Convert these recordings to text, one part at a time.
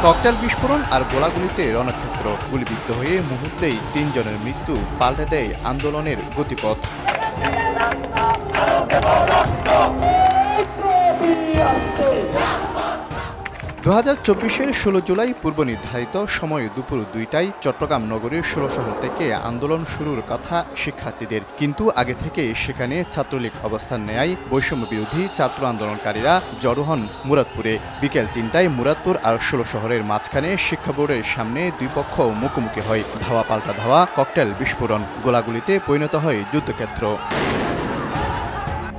Cocktail বিস্ফোরণ আর গোলাগুলিতে রণক্ষেত্র, গুলিবিদ্ধ হয়ে মুহূর্তেই ৩ জনের মৃত্যু, পাল্টে দেয় আন্দোলনের গতিপথ। 2024-এর 16 জুলাই পূর্ব নির্ধারিত সময় দুপুর 2টায় চট্টগ্রাম নগরীর 16 শহর থেকে আন্দোলন শুরুর কথা শিক্ষার্থীদের, কিন্তু আগে থেকে সেখানে ছাত্রলীগ অবস্থান নেয়। বৈষম্য বিরোধী ছাত্র আন্দোলনকারীরা জড়ো হন মুরাদপুরে। বিকেল 3টায় মুরাদপুর আর 16 শহরের মাঝখানে শিক্ষা বোর্ডের সামনে দুই পক্ষ মুখোমুখি হয়। ধাওয়া পাল্টা ধাওয়া, ককটেল বিস্ফোরণ, গোলাগুলিতে পরিণত হয় যুদ্ধক্ষেত্র।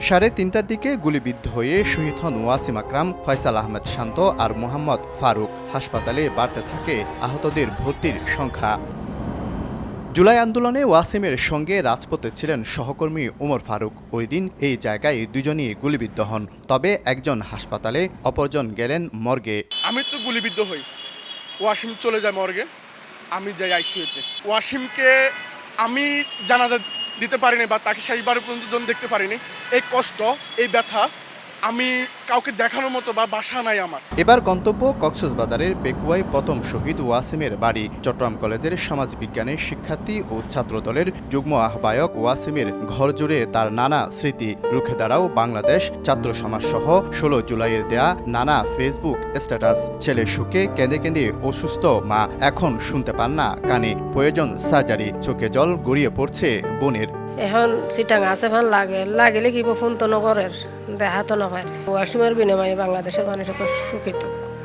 3:30টার দিকে গুলিবিদ্ধ হয়ে শহীদ হন ওয়াসিম আকরাম, ফয়সাল আহমেদ শান্ত আর মোহাম্মদ ফারুক। হাসপাতালে বাড়তে থাকে আহতদের ভর্তির সংখ্যা। জুলাই আন্দোলনে ওয়াসিমের সঙ্গে রাজপথে ছিলেন সহকর্মী ওমর ফারুক। ওই দিন এই জায়গায় দুজনই গুলিবিদ্ধ হন, তবে একজন হাসপাতালে, অপরজন গেলেন মর্গে। আমি তো গুলিবিদ্ধ হই, ওয়াসিম চলে যায় মর্গে, আমি যাই আইসিইউতে। ওয়াসিমকে আমি জানাজা দিতে পারিনি বা তাকে শেষবারের পর্যন্ত দেখতে পারিনি। এই কষ্ট, এই ব্যথা আমি কাউকে দেখানোর মতো বা বাসা নাই আমার। এবার গন্তব্য কক্সবাজারের পেকুয়ায় প্রথম শহীদ ওয়াসিমের বাড়ি। চট্টগ্রাম কলেজের সমাজবিজ্ঞানের শিক্ষার্থী ও ছাত্রদলের যুগ্ম আহ্বায়ক ওয়াসিমের ঘর জুড়ে তার নানা স্মৃতি। রুখে দাঁড়াও বাংলাদেশ, ছাত্র সমাজ সহ 16 জুলাইয়ের দেয়া নানা ফেসবুক স্ট্যাটাস। ছেলে সুখে কেঁদে কেঁদে অসুস্থ মা, এখন শুনতে পান না কানে, প্রয়োজন সার্জারি। চোখে জল গড়িয়ে পড়ছে বোনের। এখন চিটাং আছে ফোন লাগিলে কি ফোন তো নগরের দেখা তো নয়। ওয়াসিমের বিনিময়ে বাংলাদেশের মানুষ সুখিত।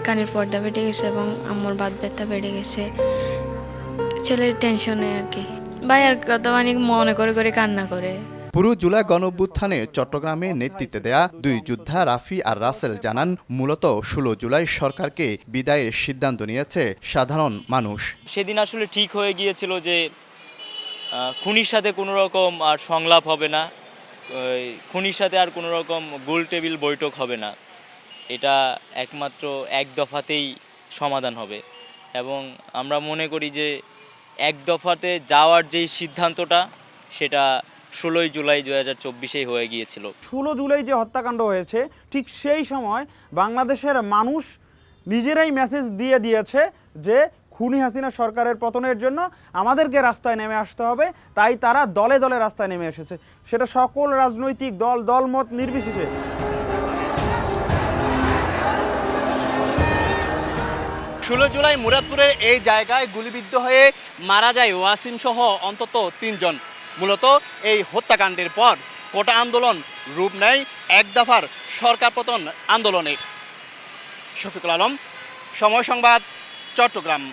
কানের পর্দা বেড়ে গেছে এবং আমার বাত ব্যথা বেড়ে গেছে, ছেলের টেনশনে আর কি। ভাই আর কত অনেক মনে করে করে কান্না করে। পুরো জুলাই গণঅভ্যুত্থানে চট্টগ্রামে নেতৃত্বে দেয়া দুই যোদ্ধা রাফি আর রাসেল জানান, মূলত 16 জুলাই সরকারকে বিদায়ের সিদ্ধান্ত নিয়েছে সাধারণ মানুষ। সেদিন আসলে ঠিক হয়ে গিয়েছিল যে খুনির সাথে কোনো রকম আর সংলাপ হবে না, খুনির সাথে আর কোনো রকম গোল টেবিল বৈঠক হবে না। এটা একমাত্র এক দফাতেই সমাধান হবে এবং আমরা মনে করি যে এক দফাতে যাওয়ার যেই সিদ্ধান্তটা সেটা 16 জুলাই 2024-এই হয়ে গিয়েছিল। 16 জুলাই যে হত্যাকাণ্ড হয়েছে, ঠিক সেই সময় বাংলাদেশের মানুষ নিজেরাই মেসেজ দিয়ে দিয়েছে যে খুনি হাসিনা সরকারের পতনের জন্য আমাদেরকে রাস্তায় নেমে আসতে হবে। তাই তারা দলে দলে রাস্তায় নেমে এসেছে, সেটা সকল রাজনৈতিক দলমত নির্বিশেষে। 16 জুলাই মুরাদপুরের এই জায়গায় গুলিবিদ্ধ হয়ে মারা যায় ওয়াসিম সহ অন্তত 3 জন। মূলত এই হত্যাকাণ্ডের পর কোটা আন্দোলন রূপ নেয় এক দফার সরকার পতন আন্দোলনে। শফিকুল আলম, সময় সংবাদ, চট্টগ্রাম।